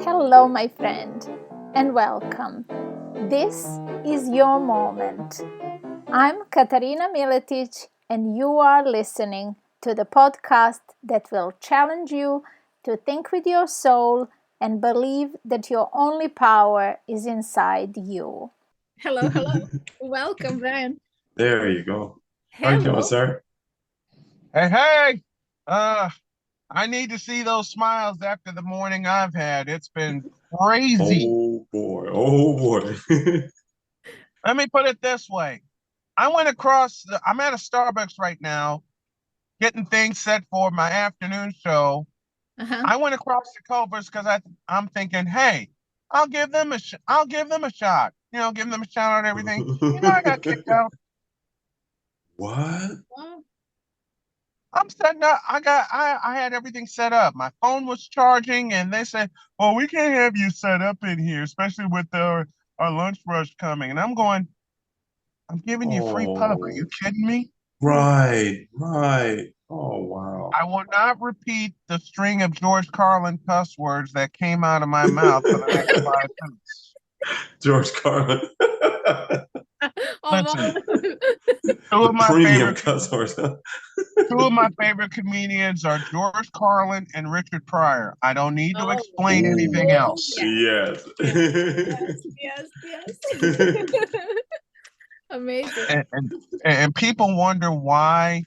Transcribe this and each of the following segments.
Hello, my friend, and welcome. This is your moment. I'm Katarina Miletic, and you are listening to the podcast that will challenge you to think with your soul and believe that your only power is inside you. Hello. Welcome, Brian. There you go. How you doing, Hello. sir? Hey, I need to see those smiles after the morning I've had. It's been crazy. Oh boy. Oh boy. Let me put it this way. I'm at a Starbucks right now, getting things set for my afternoon show. I went across the Culvers because I'm thinking, hey, I'll give them a shot. Give them a shout out and everything. I got kicked out. What? I'm setting up. I had everything set up. My phone was charging, and they said, "Well, we can't have you set up in here, especially with our lunch rush coming." And I'm going, "I'm giving you free pub. Are you kidding me?" Right. Oh wow. I will not repeat the string of George Carlin cuss words that came out of my mouth for the next 5 minutes. George Carlin. Listen, Premium cuss words. Two of my favorite comedians are George Carlin and Richard Pryor. I don't need to explain anything else. Yes. Amazing. And people wonder why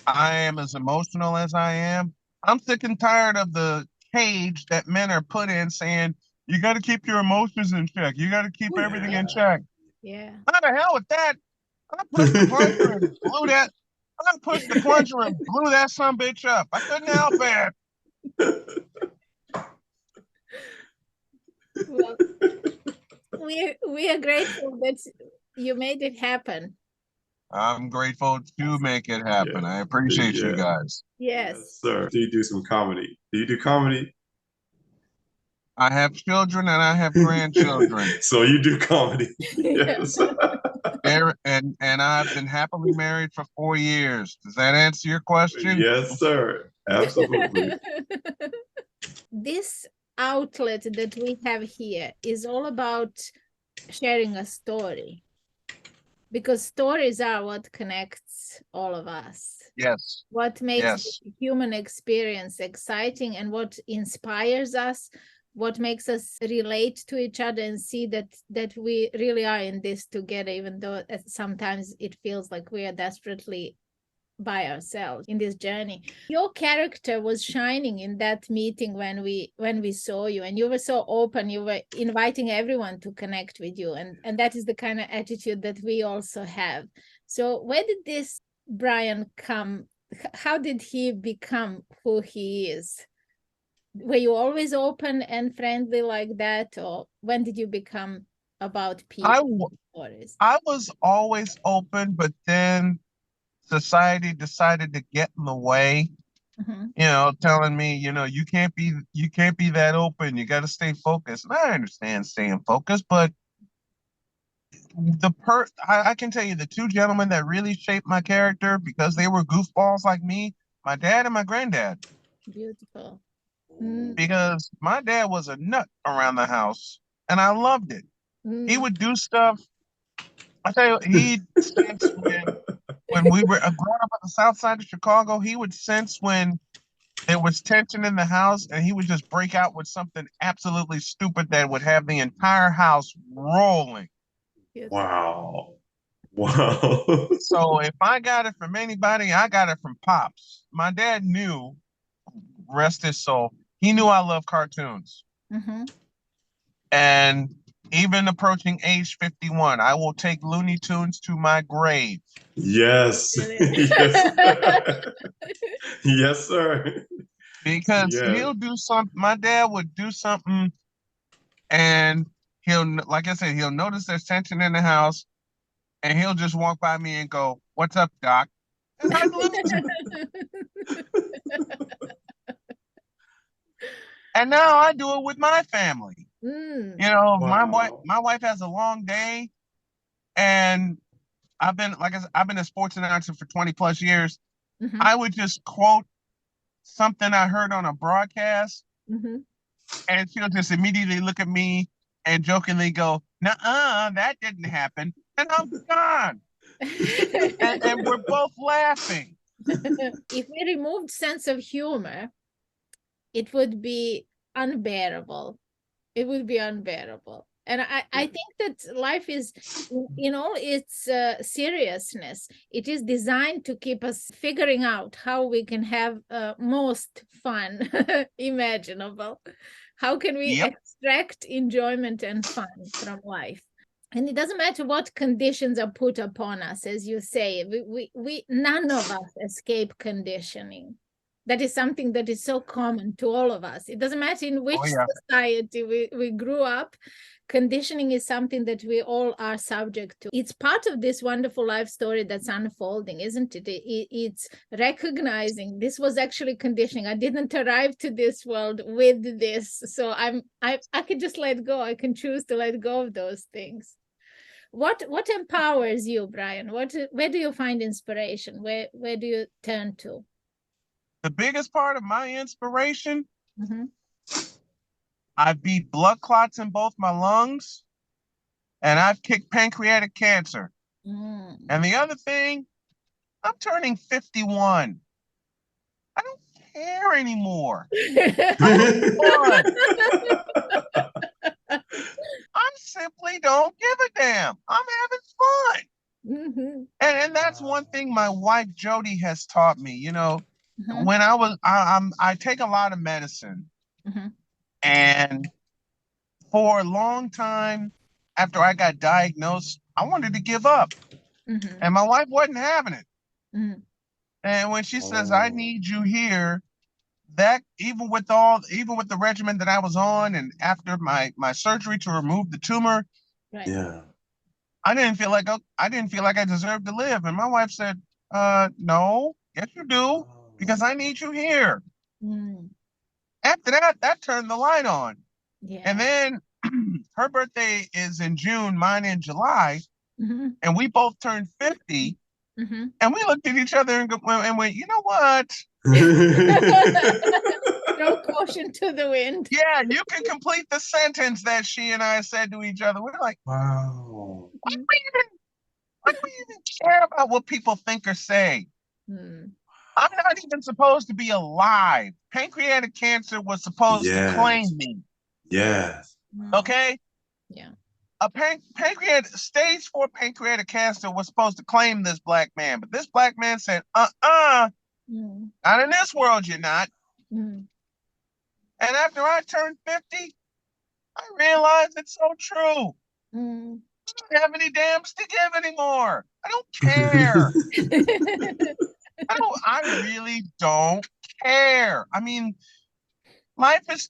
I am as emotional as I am. I'm sick and tired of the cage that men are put in saying, you got to keep your emotions in check. You got to keep everything in check. Yeah. How the hell with that? I pushed the plunger and blew that. I pushed the plunger and blew that son bitch up. I couldn't help it. Well, we are grateful that you made it happen. I'm grateful to make it happen. Yeah. I appreciate you guys. Yes, sir. Do you do some comedy? Do you do comedy? I have children and I have grandchildren. So you do comedy. Yes. And I've been happily married for 4 years. Does that answer your question? Yes, sir. Absolutely. This outlet that we have here is all about sharing a story, because stories are what connects all of us. Yes. What makes the human experience exciting and what inspires us, what makes us relate to each other and see that we really are in this together, even though sometimes it feels like we are desperately by ourselves in this journey. Your character was shining in that meeting when we saw you, and you were so open. You were inviting everyone to connect with you, and that is the kind of attitude that we also have. So where did this Brian come? How did he become who he is? Were you always open and friendly like that, or when did you become about people? I was always open, but then society decided to get in the way. Telling me, you can't be that open. You got to stay focused. And I understand staying focused, but I can tell you the two gentlemen that really shaped my character because they were goofballs like me, my dad and my granddad. Beautiful. Because my dad was a nut around the house, and I loved it. He would do stuff. I tell you, he'd sense when we were growing up on the south side of Chicago, he would sense when there was tension in the house, and he would just break out with something absolutely stupid that would have the entire house rolling. Wow. So if I got it from anybody, I got it from Pops. My dad knew, rest his soul, he knew I love cartoons. And even approaching age 51, I will take Looney Tunes to my grave. Yes. Yes, sir. Because he'll do something. My dad would do something, and like I said, he'll notice there's tension in the house, and he'll just walk by me and go, "What's up, Doc?" And I'd lose it. And now I do it with my family. Wow. My wife has a long day, and I've been a sports announcer for 20 plus years. I would just quote something I heard on a broadcast, And she'll just immediately look at me and jokingly go, "Nuh-uh, that didn't happen." And I'm gone. And we're both laughing. If we removed sense of humor, it would be unbearable. It would be unbearable. And I think that life is, in all its seriousness, it is designed to keep us figuring out how we can have most fun imaginable. How can we extract enjoyment and fun from life? And it doesn't matter what conditions are put upon us, as you say, we none of us escape conditioning. That is something that is so common to all of us. It doesn't matter in which society we grew up. Conditioning is something that we all are subject to. It's part of this wonderful life story that's unfolding, isn't it? It's recognizing this was actually conditioning. I didn't arrive to this world with this, so I can just let go. I can choose to let go of those things. What empowers you, Brian? Where do you find inspiration? Where do you turn to? The biggest part of my inspiration, I beat blood clots in both my lungs, and I've kicked pancreatic cancer. And the other thing, I'm turning 51. I don't care anymore. I simply don't give a damn. I'm having fun. And that's one thing my wife Jody has taught me. You know, when I take a lot of medicine, and for a long time after I got diagnosed, I wanted to give up, and my wife wasn't having it. And when she says, "I need you here," that even with the regimen that I was on, and after my surgery to remove the tumor, I didn't feel like I deserved to live. And my wife said, "No, yes you do, because I need you here." After that turned the light on. And then her birthday is in June, mine in July, and we both turned 50. And we looked at each other and went, "You know what? Throw caution to the wind." Yeah, you can complete the sentence that she and I said to each other. We're like, wow. Why do we even care about what people think or say? I'm not even supposed to be alive. Pancreatic cancer was supposed to claim me. Yes. Okay? Yeah. A stage 4 pancreatic cancer was supposed to claim this black man, but this black man said, not in this world, you're not. And after I turned 50, I realized it's so true. I don't have any dams to give anymore. I don't care. I really don't care. I mean, life is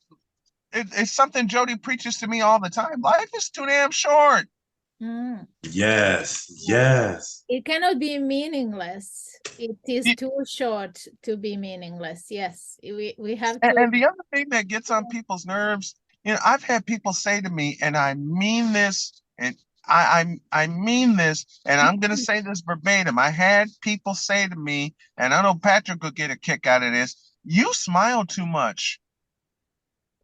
it's something Jody preaches to me all the time. Life is too damn short. Yes, yes. It cannot be meaningless. It is too short to be meaningless. Yes, we have to. And the other thing that gets on people's nerves, you know, I've had people say to me, and I mean this, and I mean this, and I'm going to say this verbatim. I had people say to me, and I know Patrick will get a kick out of this, "You smile too much."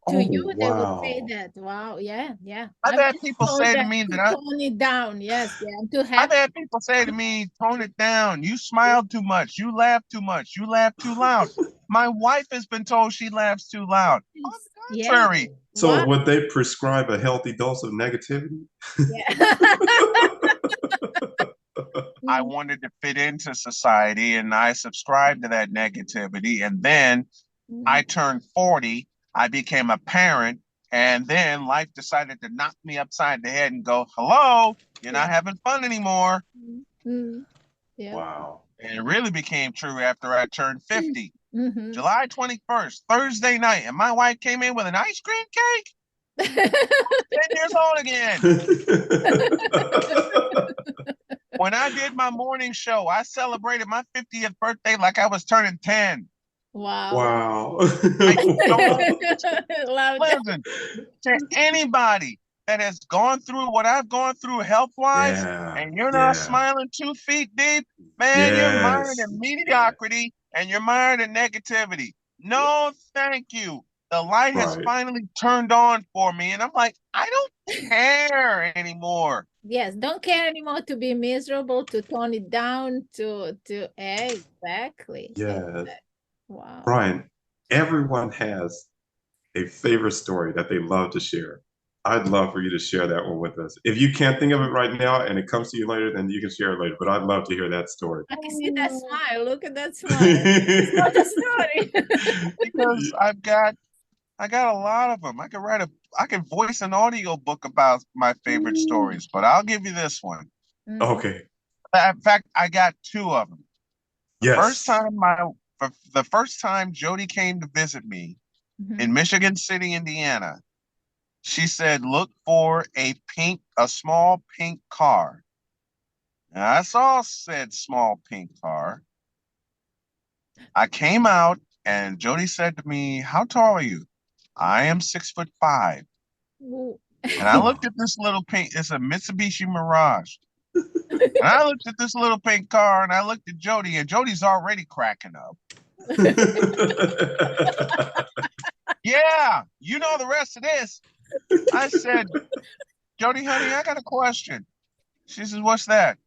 To you, they would say that. Wow, yeah. I've had people say to me that tone it down. Yes, I'm too happy. I've had people say to me, "Tone it down. You smile too much. You laugh too much. You laugh too loud." My wife has been told she laughs too loud. On the contrary. So would they prescribe a healthy dose of negativity? I wanted to fit into society, and I subscribed to that negativity. And then I turned 40. I became a parent. And then life decided to knock me upside the head and go, "Hello, you're not having fun anymore." Wow. And it really became true after I turned 50. July 21st, Thursday night. And my wife came in with an ice cream cake. 10 years old again. When I did my morning show, I celebrated my 50th birthday like I was turning 10. Wow. Listen, to anybody that has gone through what I've gone through health-wise, and you're not smiling 2 feet deep, man, you're mired in mediocrity and you're mired in negativity. No, thank you. The light has Right. finally turned on for me, and I'm like, I don't care anymore. Yes, don't care anymore to be miserable, to tone it down, to exactly. Yes. Wow. Brian, everyone has a favorite story that they love to share. I'd love for you to share that one with us. If you can't think of it right now and it comes to you later, then you can share it later. But I'd love to hear that story. I can see that smile. Look at that smile. It's not a story. Because I got a lot of them. I can voice an audio book about my favorite stories, but I'll give you this one. Okay. In fact, I got two of them. Yes. The first time Jody came to visit me in Michigan City, Indiana, she said, look for a small pink car. And I saw said small pink car. I came out and Jody said to me, how tall are you? I am 6'5". And I looked at this little pink, it's a Mitsubishi Mirage. And I looked at this little pink car and I looked at Jody, and Jody's already cracking up. Yeah, you know the rest of this. I said, Jody, honey, I got a question. She says, what's that?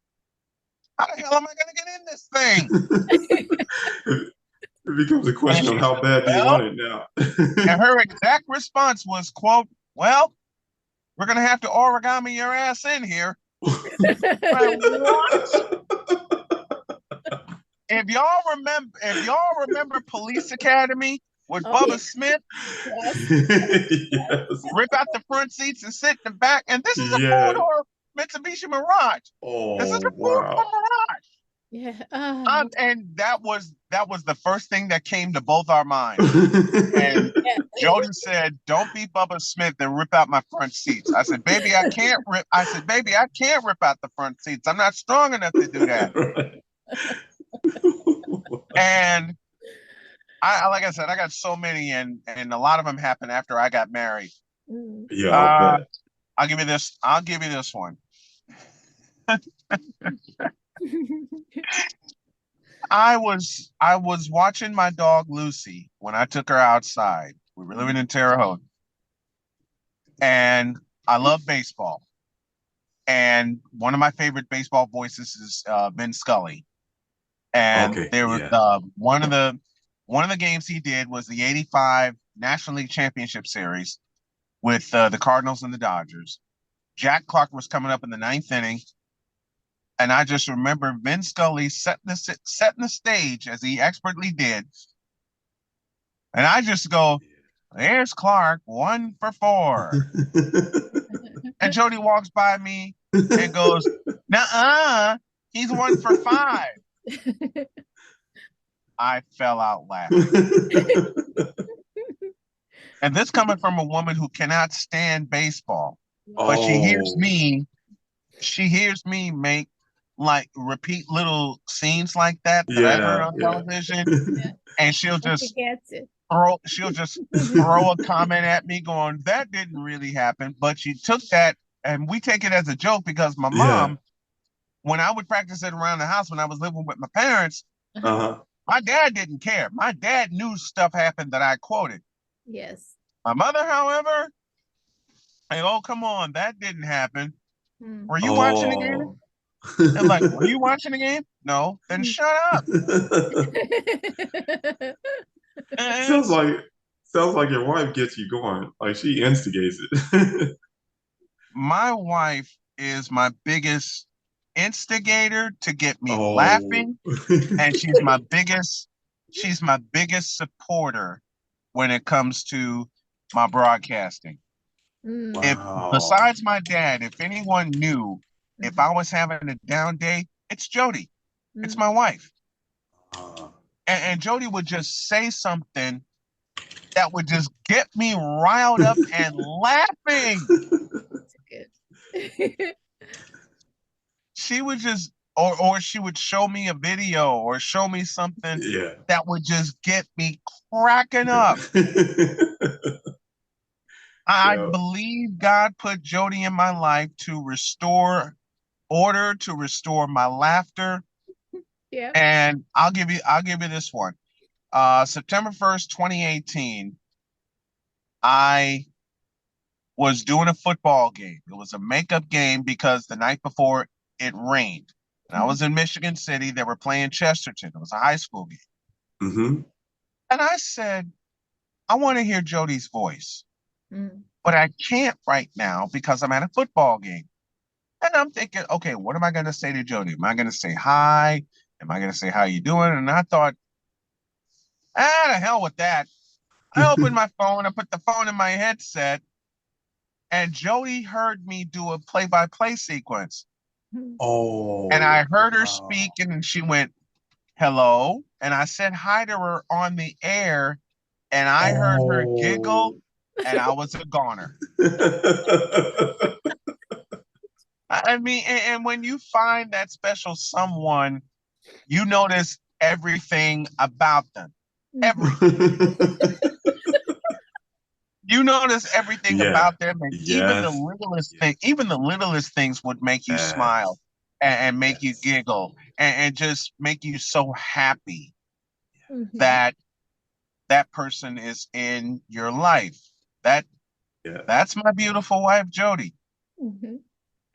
How the hell am I going to get in this thing? It becomes a question of how bad do you want it now? And her exact response was, quote, well, we're going to have to origami your ass in here. What? If y'all remember Police Academy with Bubba Smith, rip out the front seats and sit in the back, and this is a four-door Mitsubishi Mirage. This is a four-door Mirage. Yeah. And that was the first thing that came to both our minds. And Jody said, "Don't be Bubba Smith and rip out my front seats." I said, "Baby, I can't rip out the front seats. I'm not strong enough to do that." And like I said, I got so many, and a lot of them happened after I got married. Yeah, I'll give you this one. I was watching my dog Lucy when I took her outside. We were living in Terre Haute, and I love baseball. And one of my favorite baseball voices is Vin Scully. And there was one of the games he did was the '85 National League Championship Series with the Cardinals and the Dodgers. Jack Clark was coming up in the ninth inning. And I just remember Vin Scully setting the stage as he expertly did. And I just go, there's Clark, 1 for 4. And Jody walks by me and goes, nuh-uh, he's 1 for 5. I fell out laughing. And this coming from a woman who cannot stand baseball. But she hears me make repeat little scenes like that I've heard on television, and she'll just throw a comment at me going, that didn't really happen, but she took that, and we take it as a joke because my mom, when I would practice it around the house when I was living with my parents, my dad didn't care. My dad knew stuff happened that I quoted. Yes. My mother, however, like, oh, come on, that didn't happen. Were you watching the game? And like, were you watching the game? No. Then shut up. Sounds like your wife gets you going. Like she instigates it. My wife is my biggest instigator to get me laughing, and she's my biggest supporter when it comes to my broadcasting. Wow. Besides my dad, if anyone knew if I was having a down day, it's Jody. It's my wife. And Jody would just say something that would just get me riled up and laughing. She would just, or she would show me a video or show me something that would just get me cracking up. I believe God put Jody in my life to restore order, to restore my laughter. Yeah. And I'll give you this one. September 1st, 2018, I was doing a football game. It was a makeup game because the night before it rained. And I was in Michigan City. They were playing Chesterton. It was a high school game. Mm-hmm. And I said, I want to hear Jody's voice, Mm. but I can't right now because I'm at a football game. And I'm thinking, okay, what am I going to say to Jody? Am I going to say hi? Am I going to say, how you doing? And I thought, the hell with that. I opened my phone, I put the phone in my headset, and Jody heard me do a play-by-play sequence. Oh, And I heard her wow. speak, and she went, hello. And I said hi to her on the air, and I heard her giggle, and I was a goner. I mean, and when you find that special someone, you notice everything about them. Everything. You notice everything about them, and even the littlest thing, even the littlest things would make you smile and make you giggle and just make you so happy that that person is in your life. That's my beautiful wife, Jody.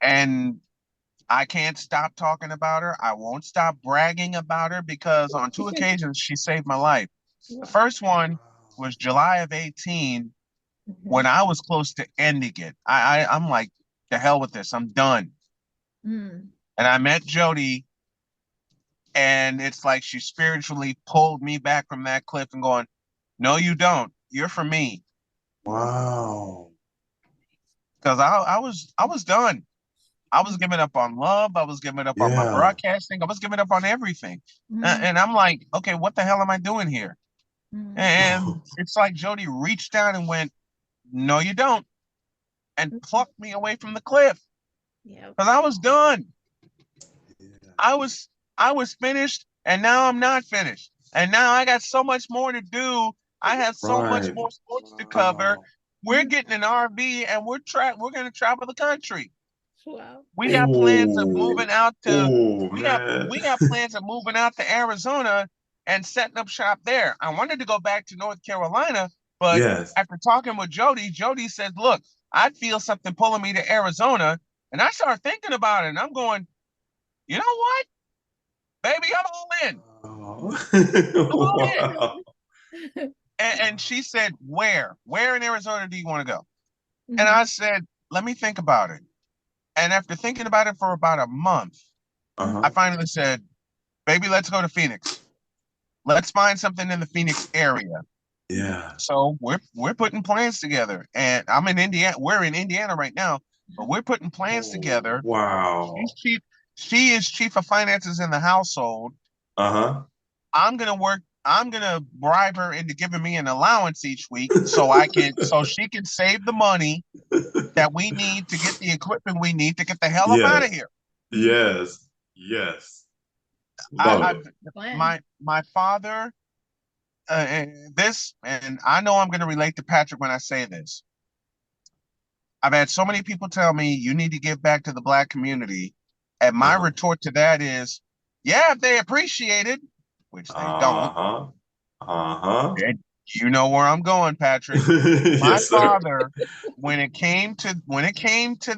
And I can't stop talking about her. I won't stop bragging about her because on 2 occasions she saved my life. The first one was July of 18 when I was close to ending it. I'm like, the hell with this. I'm done. And I met Jody, and it's like she spiritually pulled me back from that cliff and going, no, you don't. You're for me. Wow. Because I was done. I was giving up on love. I was giving up on my broadcasting. I was giving up on everything. And I'm like, okay, what the hell am I doing here? And it's like Jody reached down and went, no, you don't. And plucked me away from the cliff. Because I was done. I was finished, and now I'm not finished. And now I got so much more to do. I have so much more sports to cover. We're getting an RV, and we're going to travel the country. Wow. We got plans of moving out to we got plans of moving out to Arizona and setting up shop there. I wanted to go back to North Carolina, but after talking with Jody, Jody said, look, I feel something pulling me to Arizona. And I started thinking about it, and I'm going, you know what? Baby, I'm all in. I'm all in. And she said, where? Where in Arizona do you want to go? And I said, let me think about it. And after thinking about it for about a month, I finally said, baby, let's go to Phoenix. Let's find something in the Phoenix area. Yeah. So we're putting plans together. And I'm in Indiana. We're in Indiana right now, but we're putting plans together. Wow. She is chief of finances in the household. I'm gonna bribe her into giving me an allowance each week so she can save the money that we need to get the equipment we need to get the hell up out of here. Yes. My father, and I know I'm going to relate to Patrick when I say this. I've had so many people tell me you need to give back to the Black community, and my retort to that is, yeah, if they appreciate it, which they don't. And you know where I'm going, Patrick. My father, when it came to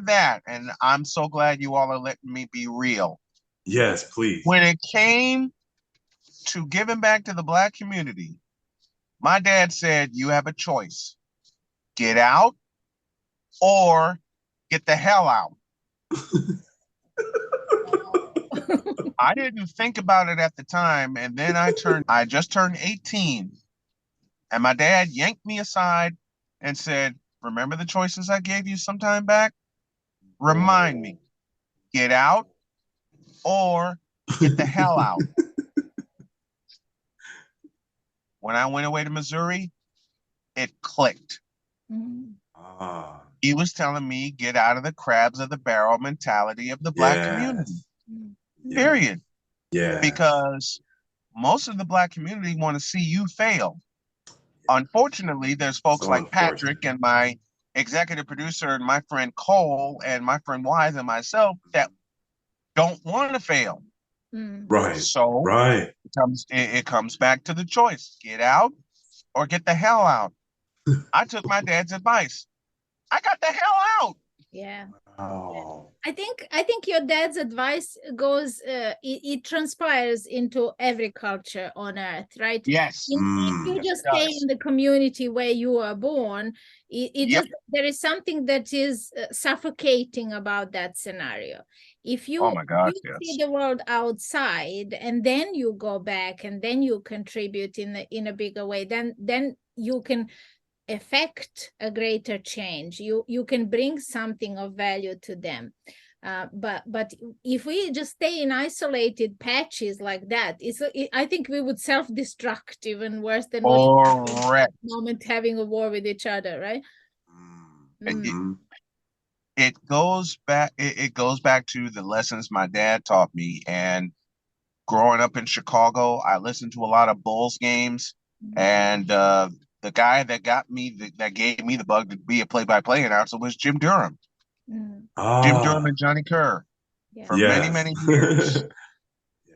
that, and I'm so glad you all are letting me be real. Yes, please. When it came to giving back to the Black community, my dad said, you have a choice. Get out or get the hell out. I didn't think about it at the time, and then I just turned 18, and my dad yanked me aside and said, remember the choices I gave you some time back? Remind me, get out or get the hell out. When I went away to Missouri, it clicked. He was telling me, get out of the crabs of the barrel mentality of the Black community. Period. Yeah. Because most of the Black community want to see you fail. Unfortunately, there's folks like Patrick and my executive producer and my friend Cole and my friend Wise and myself that don't want to fail. Right. So it comes back to the choice. Get out or get the hell out. I took my dad's advice. I got the hell out. Yeah. Oh. I think your dad's advice goes it transpires into every culture on earth, right? Yes. If you just stay in the community where you were born, it just there is something that is suffocating about that scenario. If you, oh my gosh, you yes. see the world outside and then you go back and then you contribute in a bigger way, then you can affect a greater change. You can bring something of value to them. But if we just stay in isolated patches like that, I think we would self-destruct even worse than what Correct. moment having a war with each other, right? It goes back. It goes back to the lessons my dad taught me. And growing up in Chicago, I listened to a lot of Bulls games, and the guy that that gave me the bug to be a play-by-play announcer was Jim Durham. Jim Durham and Johnny Kerr. For many, many years.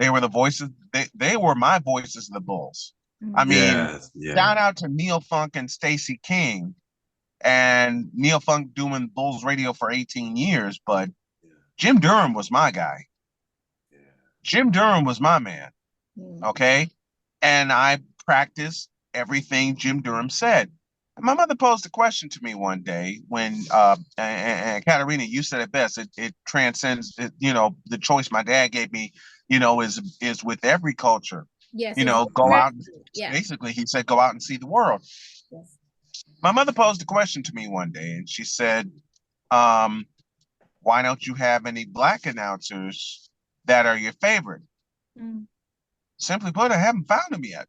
They were the voices. They were my voices of the Bulls. I mean, shout out to Neil Funk and Stacey King, and Neil Funk doing Bulls radio for 18 years. But Jim Durham was my guy. Jim Durham was my man. Okay. And I practiced everything Jim Durham said. And my mother posed a question to me one day when, and Katarina, you said it best. It transcends, the choice my dad gave me, is with every culture. Yes. Go out. Basically, he said, go out and see the world. Yes. My mother posed a question to me one day, and she said, why don't you have any Black announcers that are your favorite? Simply put, I haven't found them yet.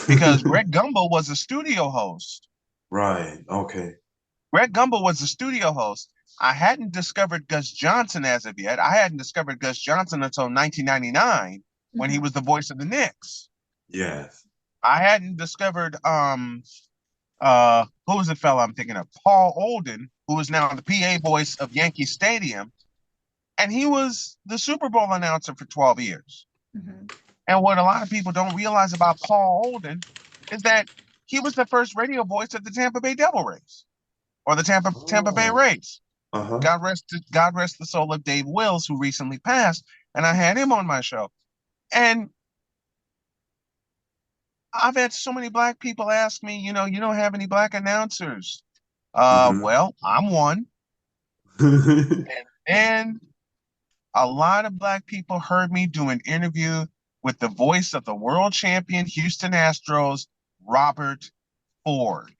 Because Greg Gumbel was a studio host. Right. Okay. Greg Gumbel was a studio host. I hadn't discovered Gus Johnson as of yet. I hadn't discovered Gus Johnson until 1999 when he was the voice of the Knicks. Yes. I hadn't discovered who was the fella I'm thinking of? Paul Olden, who is now the PA voice of Yankee Stadium, and he was the Super Bowl announcer for 12 years. And what a lot of people don't realize about Paul Olden is that he was the first radio voice of the Tampa Bay Devil Rays, or the Tampa Bay Rays. God rest the soul of Dave Wills, who recently passed, and I had him on my show. And I've had so many Black people ask me, you don't have any Black announcers. Well, I'm one. and a lot of Black people heard me do an interview with the voice of the world champion Houston Astros, Robert Ford.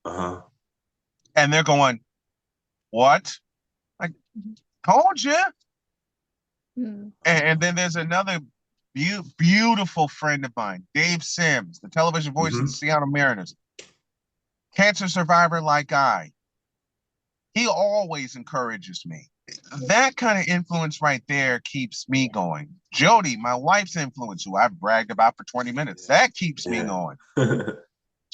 And they're going, what? I told you. And then there's another beautiful friend of mine, Dave Sims, the television voice of the Seattle Mariners. Cancer survivor like I. He always encourages me. That kind of influence right there keeps me going. Jody, my wife's influence, who I've bragged about for 20 minutes, that keeps me going.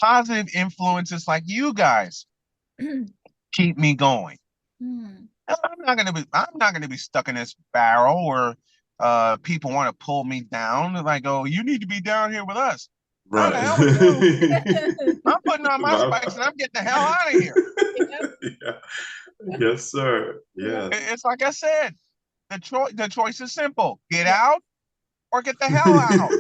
Positive influences like you guys keep me going. I'm not gonna be stuck in this barrel where people want to pull me down. They're like, oh, you need to be down here with us. Right. I'm putting on my spikes and I'm getting the hell out of here. Yes, sir. Yeah. It's like I said, the choice is simple: get out or get the hell out.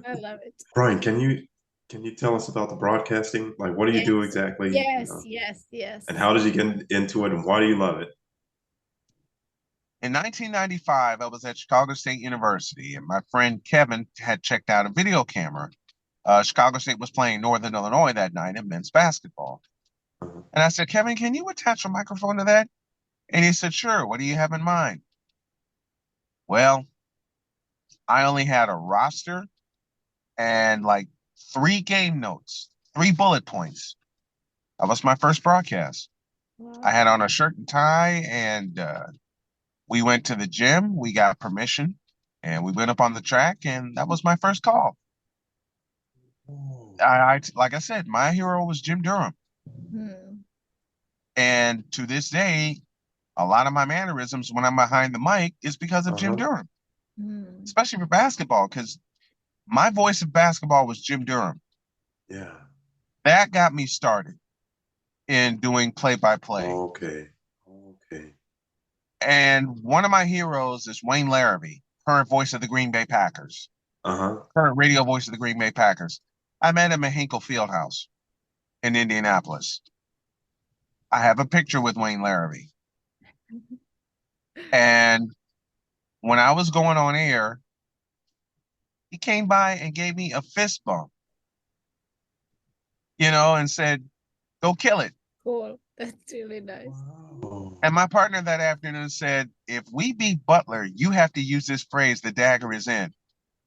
I love it. Brian, can you tell us about the broadcasting? Like, what do you do exactly? Yes. And how did you get into it, and why do you love it? In 1995, I was at Chicago State University, and my friend Kevin had checked out a video camera. Chicago State was playing Northern Illinois that night in men's basketball. And I said, Kevin, can you attach a microphone to that? And he said, sure. What do you have in mind? Well, I only had a roster and like 3 game notes, 3 bullet points. That was my first broadcast. Wow. I had on a shirt and tie, and we went to the gym. We got permission, and we went up on the track, and that was my first call. I like I said, my hero was Jim Durham. And to this day, a lot of my mannerisms when I'm behind the mic is because of Jim Durham, especially for basketball, because my voice of basketball was Jim Durham. Yeah. that got me started in doing play-by-play. Okay. And one of my heroes is Wayne Larrabee, current voice of the Green Bay Packers. Current radio voice of the Green Bay Packers. I met him at Hinkle Fieldhouse in Indianapolis. I have a picture with Wayne Larrabee. And when I was going on air, he came by and gave me a fist bump, and said, "Go kill it." Cool. That's really nice. Wow. And my partner that afternoon said, "If we beat Butler, you have to use this phrase, the dagger is in.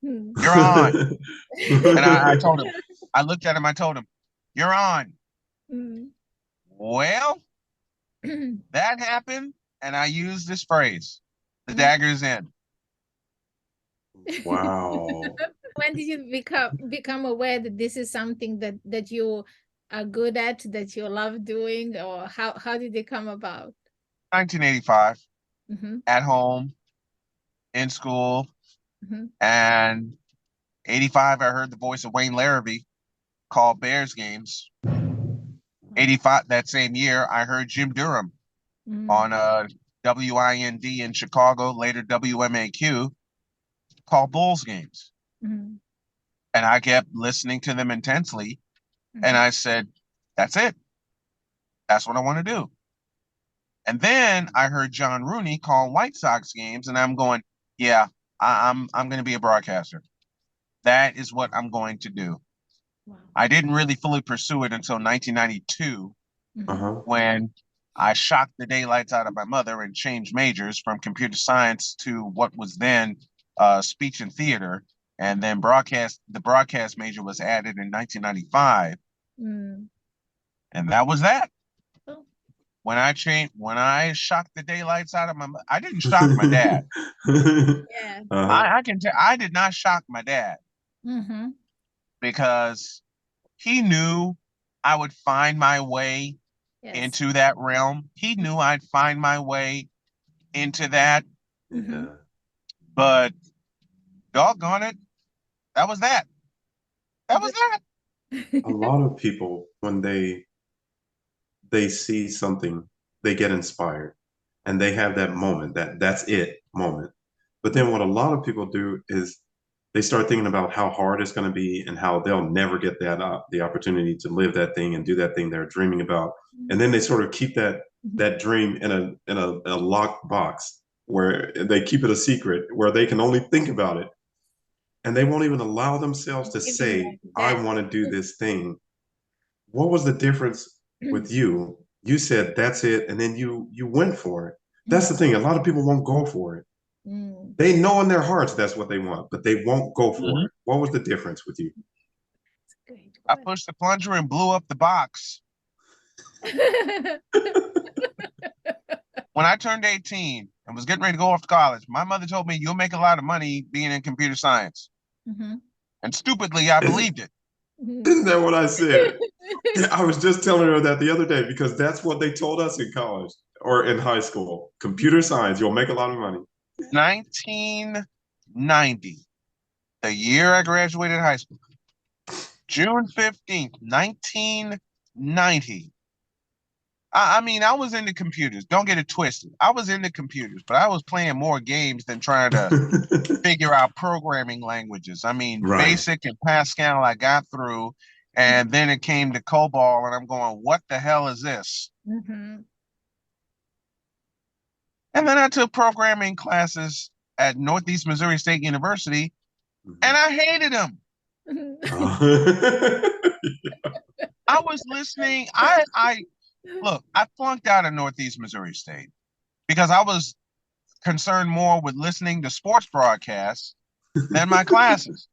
You're on." And I told him, I looked at him, I told him, "You're on." Well, that happened, and I used this phrase, the dagger is in. Wow. When did you become aware that this is something that you are good at, that you love doing, or how did it come about? 1985, at home, in school, and 85, I heard the voice of Wayne Larrabee call Bears games. 85, that same year, I heard Jim Durham on WIND in Chicago, later WMAQ, call Bulls games. And I kept listening to them intensely. And I said, that's it. That's what I want to do. And then I heard John Rooney call White Sox games, and I'm going, yeah, I'm going to be a broadcaster. That is what I'm going to do. Wow. I didn't really fully pursue it until 1992, when I shocked the daylights out of my mother and changed majors from computer science to what was then speech and theater, and then the broadcast major was added in 1995, and that was that. Oh. When I shocked the daylights out of I didn't shock my dad. Yeah. I can tell I did not shock my dad, because he knew I would find my way into that realm. He knew I'd find my way into that. But doggone it, that was that. That was that. A lot of people, when they see something, they get inspired, and they have that moment, that's it moment. But then what a lot of people do is they start thinking about how hard it's going to be and how they'll never get that the opportunity to live that thing and do that thing they're dreaming about. And then they sort of keep that dream in a locked box where they keep it a secret, where they can only think about it. And they won't even allow themselves to say, I want to do this thing. What was the difference with you? You said, that's it. And then you went for it. That's the thing. A lot of people won't go for it. They know in their hearts that's what they want, but they won't go for it. What was the difference with you? I pushed the plunger and blew up the box. When I turned 18 and was getting ready to go off to college, my mother told me, you'll make a lot of money being in computer science. And stupidly, I believed it. Isn't that what I said? I was just telling her that the other day, because that's what they told us in college or in high school. Computer science, you'll make a lot of money. 1990, the year I graduated high school, June 15th, 1990. I mean, I was into computers. Don't get it twisted. I was into computers, but I was playing more games than trying to figure out programming languages. I mean, BASIC and Pascal I got through, and then it came to COBOL, and I'm going, what the hell is this? And then I took programming classes at Northeast Missouri State University, and I hated them. I was listening. Look, I flunked out of Northeast Missouri State because I was concerned more with listening to sports broadcasts than my classes.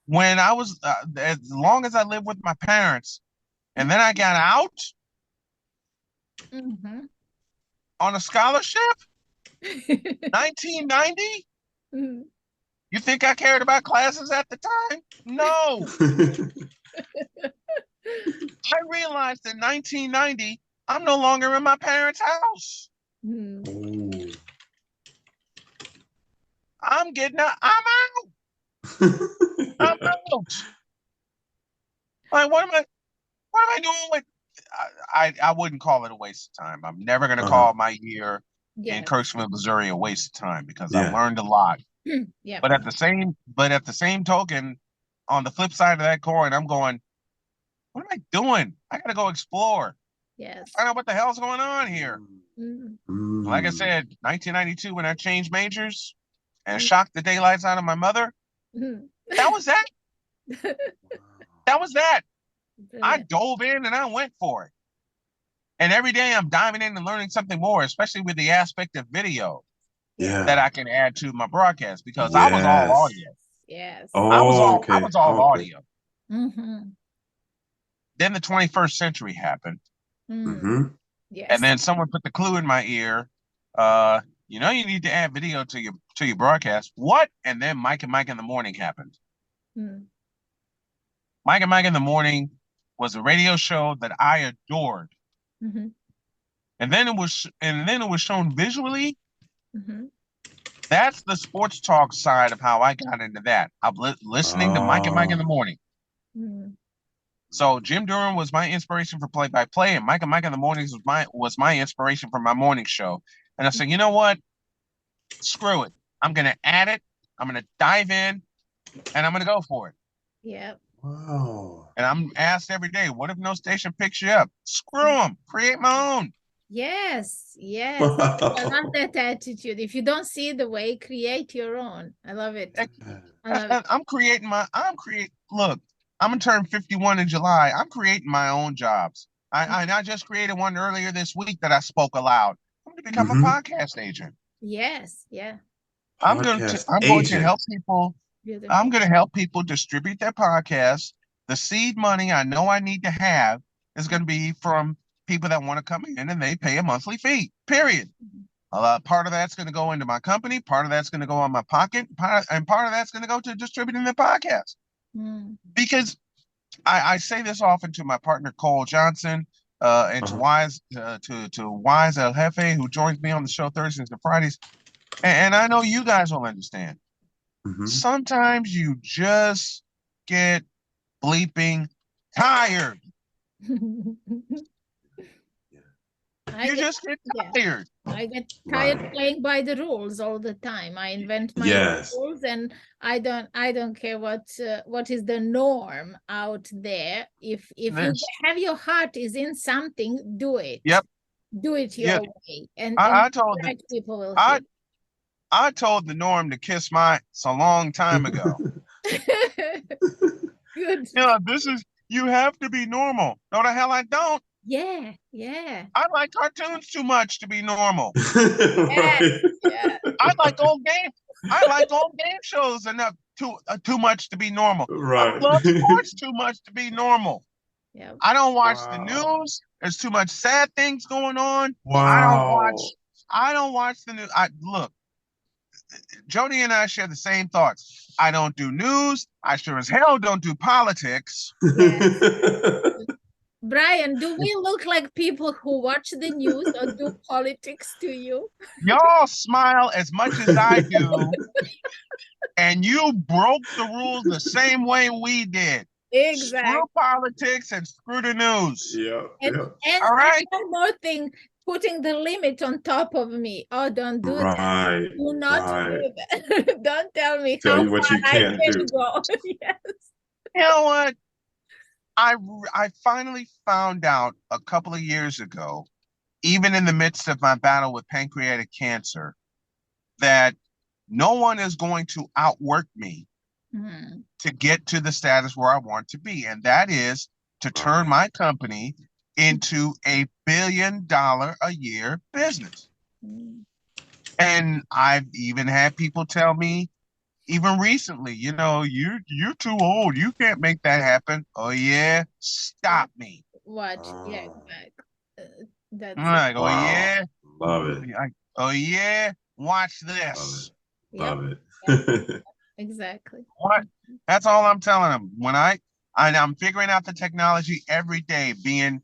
When I was, as long as I lived with my parents, and then I got out on a scholarship, 1990? You think I cared about classes at the time? No. I realized in 1990, I'm no longer in my parents' house. I'm getting out. I'm out. I'm out. Like, what am I doing with? I wouldn't call it a waste of time. I'm never going to call my year in Kirksville, Missouri, a waste of time because I learned a lot. Yeah. But at the same token, on the flip side of that coin, I'm going, what am I doing? I got to go explore. Yes. Find out what the hell's going on here. Like I said, 1992 when I changed majors and shocked the daylights out of my mother. That was that. That was that. I dove in and I went for it. And every day I'm diving in and learning something more, especially with the aspect of video that I can add to my broadcast because I was all audio. Yes. I was all audio. Then the 21st century happened. Yes. And then someone put the clue in my ear. You know, you need to add video to your broadcast. What? And then Mike and Mike in the Morning happened. Mike and Mike in the Morning was a radio show that I adored. And then it was shown visually. That's the sports talk side of how I got into that. I'm listening to Mike and Mike in the Morning. So Jim Durham was my inspiration for play-by-play, and Mike and Mike in the Mornings was my inspiration for my morning show. And I said, you know what? Screw it. I'm gonna add it. I'm gonna dive in, and I'm gonna go for it. Yep. Wow. And I'm asked every day, what if no station picks you up? Screw them. Create my own. Yes. Yes. I love that attitude. If you don't see the way, create your own. I love it. Look, I'm gonna turn 51 in July. I'm creating my own jobs. I just created one earlier this week that I spoke aloud. I'm gonna become a podcast agent. Yes. Yeah. I'm going to help people. Beautiful. I'm going to help people distribute their podcasts. The seed money I know I need to have is going to be from people that want to come in and they pay a monthly fee, period. Part of that's going to go into my company. Part of that's going to go on my pocket. And part of that's going to go to distributing the podcast. Because I say this often to my partner, Cole Johnson, and to Wise El Jefe, who joins me on the show Thursdays and Fridays. And I know you guys will understand. Sometimes you just get bleeping tired. You just get tired. I get tired playing by the rules all the time. I invent my own rules, and I don't care what is the norm out there. If you have your heart is in something, do it. Yep. Do it your way. And I told people will I told the norm to kiss my ass a long time ago. Good. You have to be normal. No, the hell I don't. Yeah. I like cartoons too much to be normal. Yeah. I like old game shows enough too much to be normal. Right. I love sports too much to be normal. Yep. I don't watch the news. There's too much sad things going on. Wow. I don't watch the news. Look, Jody and I share the same thoughts. I don't do news. I sure as hell don't do politics. Yes. Brian, do we look like people who watch the news or do politics to you? Y'all smile as much as I do, and you broke the rules the same way we did. Exactly. Screw politics and screw the news. And all right. One more thing, putting the limit on top of me. Oh, don't do that. Do not do that. Don't tell me tell how you what far you can't I do. can go. Yes. You know what? I finally found out a couple of years ago, even in the midst of my battle with pancreatic cancer, that no one is going to outwork me to get to the status where I want to be. And that is to turn my company into $1 billion a year business. And I've even had people tell me, even recently, you're too old. You can't make that happen. Oh yeah, stop me. Watch, that's. I'm like, oh yeah, love it. Oh yeah, watch this. Love it. Exactly. What? That's all I'm telling them. When I'm figuring out the technology every day, be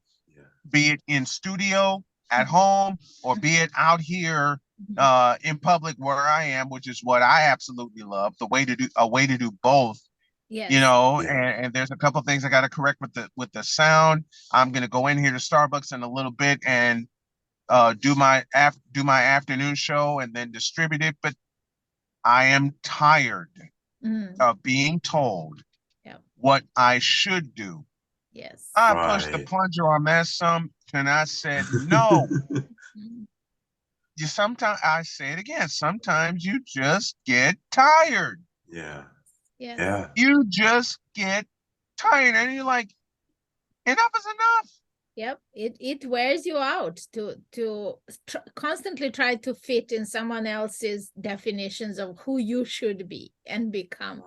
it in studio, at home, or be it out here in public where I am, which is what I absolutely love. A way to do both Yes. You know, Yeah. and there's a couple things I got to correct with the sound. I'm gonna go in here to Starbucks in a little bit and do my afternoon show and then distribute it. But I am tired of being told what I should do. Yes. I pushed the plunger on that some, and I said no. Sometimes I say it again. Sometimes you just get tired. Yeah. Yes. Yeah. You just get tired, and you're like, enough is enough. Yep, it wears you out to constantly try to fit in someone else's definitions of who you should be and become,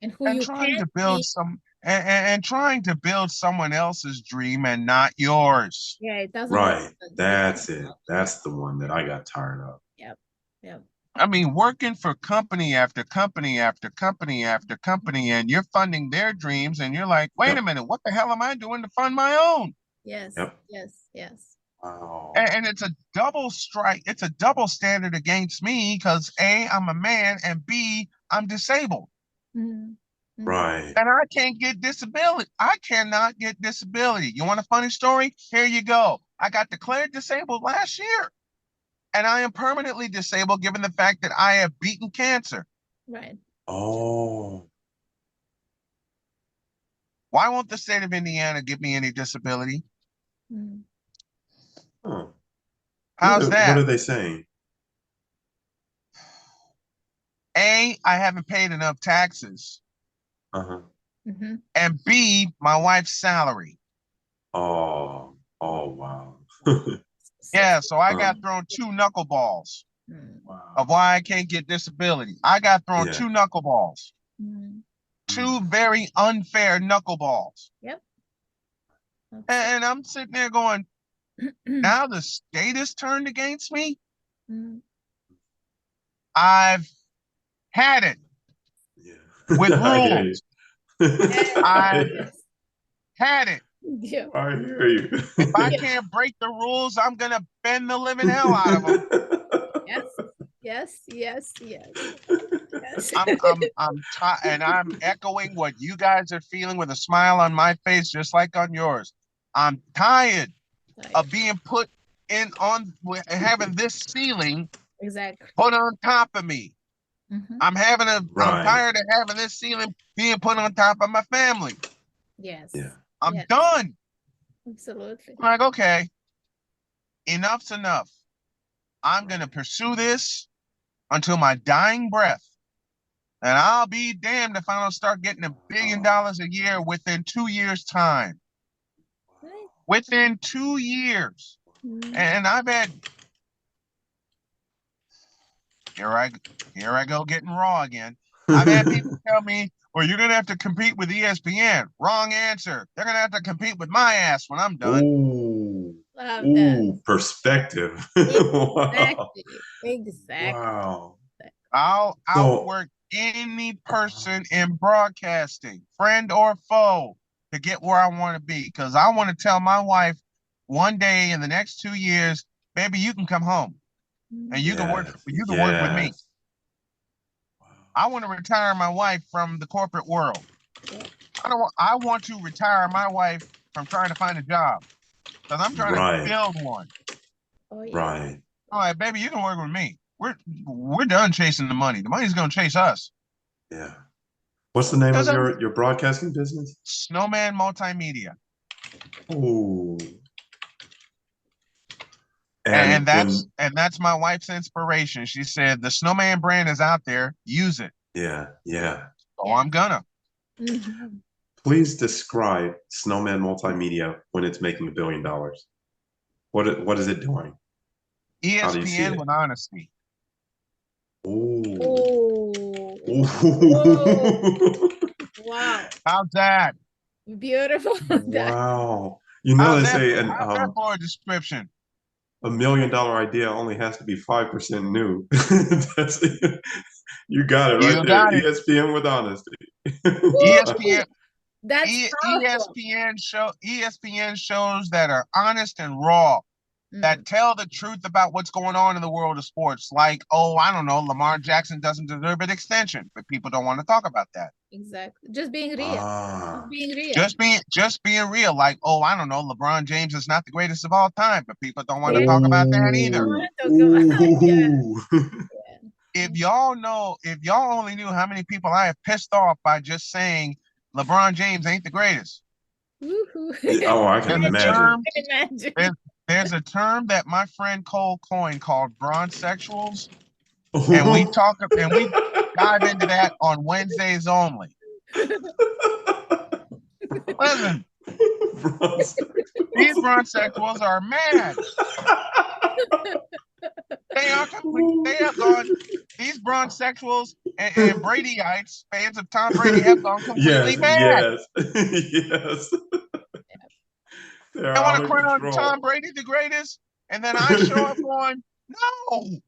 and who you trying to can build be. and trying to build someone else's dream and not yours. Yeah, it doesn't Right. work. That's it. That's the one that I got tired of. Yep. Yep. I mean, working for company after company after company after company, and you're funding their dreams, and you're like, wait a minute, what the hell am I doing to fund my own? Yes. Yep. Yes. Yes. Wow. And it's a double strike. It's a double standard against me because A, I'm a man, and B, I'm disabled. Right. And I can't get disability. I cannot get disability. You want a funny story? Here you go. I got declared disabled last year. And I am permanently disabled given the fact that I have beaten cancer. Right. Oh. Why won't the state of Indiana give me any disability? Huh. How's that? What are they saying? A, I haven't paid enough taxes. And B, my wife's salary. Oh. Oh, wow. Yeah, so I got thrown 2 knuckleballs of why I can't get disability. I got thrown 2 knuckleballs. 2 very unfair knuckleballs. Yep. And I'm sitting there going, now the state is turned against me? I've had it with rules. I've had it. Yeah. I hear you. If I can't break the rules, I'm going to bend the living hell out of them. Yes. Yes. Yes. Yes. Yes. I'm tired, and I'm echoing what you guys are feeling with a smile on my face, just like on yours. I'm tired of being put in on having this ceiling put on top of me. I'm tired of having this ceiling being put on top of my family. Yes. Yeah. I'm done. Absolutely. I'm like, okay, enough's enough. I'm gonna pursue this until my dying breath. And I'll be damned if I don't start getting $1 billion a year within 2 years' time. Right. Within 2 years. And I've had, here I go getting raw again. I've had people tell me, well, you're gonna have to compete with ESPN. Wrong answer. They're gonna have to compete with my ass when I'm done. Ooh. Love Ooh, that. Perspective. Exactly. Exactly. Wow. I'll outwork any person in broadcasting, friend or foe, to get where I want to be. Because I want to tell my wife one day in the next 2 years, baby, you can come home and you can work with me. I want to retire my wife from the corporate world. I want to retire my wife from trying to find a job. Because I'm trying to build one. Oh, yeah. Right. All right, baby, you can work with me. We're done chasing the money. The money's gonna chase us. Yeah. What's the name of your broadcasting business? Snowman Multimedia. Ooh. And that's my wife's inspiration. She said the Snowman brand is out there. Use it. Yeah. Yeah. So I'm gonna. Please describe Snowman Multimedia when it's making $1 billion. What is it doing? ESPN with honesty. Ooh. Wow. How's that? Beautiful. Wow. You know, they say how's that for a description? $1 million idea only has to be 5% new. That's it. You got it right there. ESPN with honesty. ESPN. That's ESPN shows that are honest and raw. that tell the truth about what's going on in the world of sports. Like, oh, I don't know, Lamar Jackson doesn't deserve an extension, but people don't want to talk about that. Exactly. Just being real. Just being real. Like, oh, I don't know, LeBron James is not the greatest of all time, but people don't want to talk about that either. If y'all only knew how many people I have pissed off by just saying LeBron James ain't the greatest. Oh, I can imagine. There's a term that my friend Cole coined called bronzesexuals, and we dive into that on Wednesdays only. Listen, these bronzesexuals are mad. They have gone. These bronzesexuals and Bradyites, fans of Tom Brady, have gone completely mad. Yes. I want to crown Tom Brady the greatest, and then I show up going, no.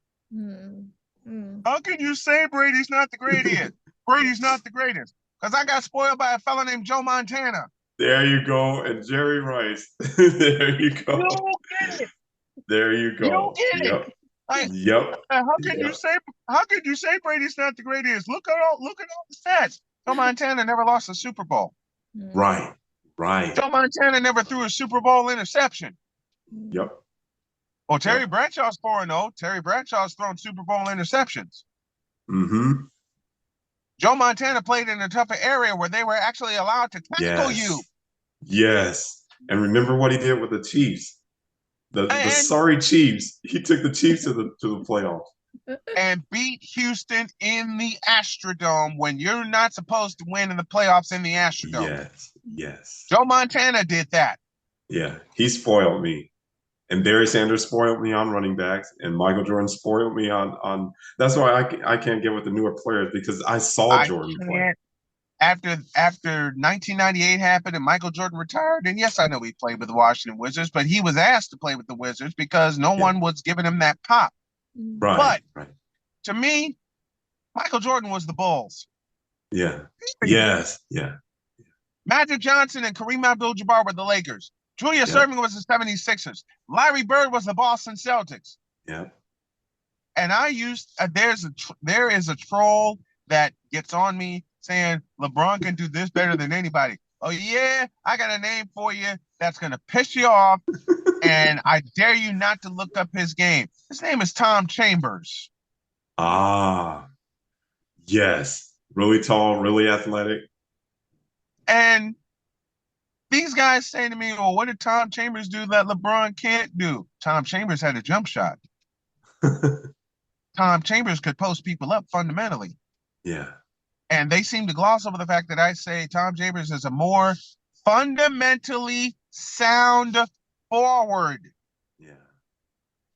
How can you say Brady's not the greatest? Brady's not the greatest. Because I got spoiled by a fella named Joe Montana. There you go. And Jerry Rice. There you go. You don't get it. There you go. You don't get it. Like, how could you say Brady's not the greatest? Look at all the stats. Joe Montana never lost a Super Bowl. Right. Joe Montana never threw a Super Bowl interception. Yep. Well, Terry Bradshaw's 4-0. Terry Bradshaw's thrown Super Bowl interceptions. Mm-hmm. Joe Montana played in a tougher area where they were actually allowed to tackle you. Yes. And remember what he did with the Chiefs. The sorry Chiefs. He took the Chiefs to the playoffs. And beat Houston in the Astrodome when you're not supposed to win in the playoffs in the Astrodome. Yes. Joe Montana did that. Yeah, he spoiled me. And Barry Sanders spoiled me on running backs, and Michael Jordan spoiled me on. That's why I can't get with the newer players, because I saw Jordan play. After 1998 happened and Michael Jordan retired, and yes, I know he played with the Washington Wizards, but he was asked to play with the Wizards because no one was giving him that pop. Right. But to me, Michael Jordan was the Bulls. Yeah. Yes. Yeah. Magic Johnson and Kareem Abdul-Jabbar were the Lakers. Julius Erving was the 76ers. Larry Bird was the Boston Celtics. Yeah. And there is a troll that gets on me saying LeBron can do this better than anybody. Oh yeah, I got a name for you that's gonna piss you off, and I dare you not to look up his game. His name is Tom Chambers. Ah, yes, really tall, really athletic. And these guys say to me, well, what did Tom Chambers do that LeBron can't do? Tom Chambers had a jump shot. Tom Chambers could post people up fundamentally. Yeah. And they seem to gloss over the fact that I say Tom Chambers is a more fundamentally sound forward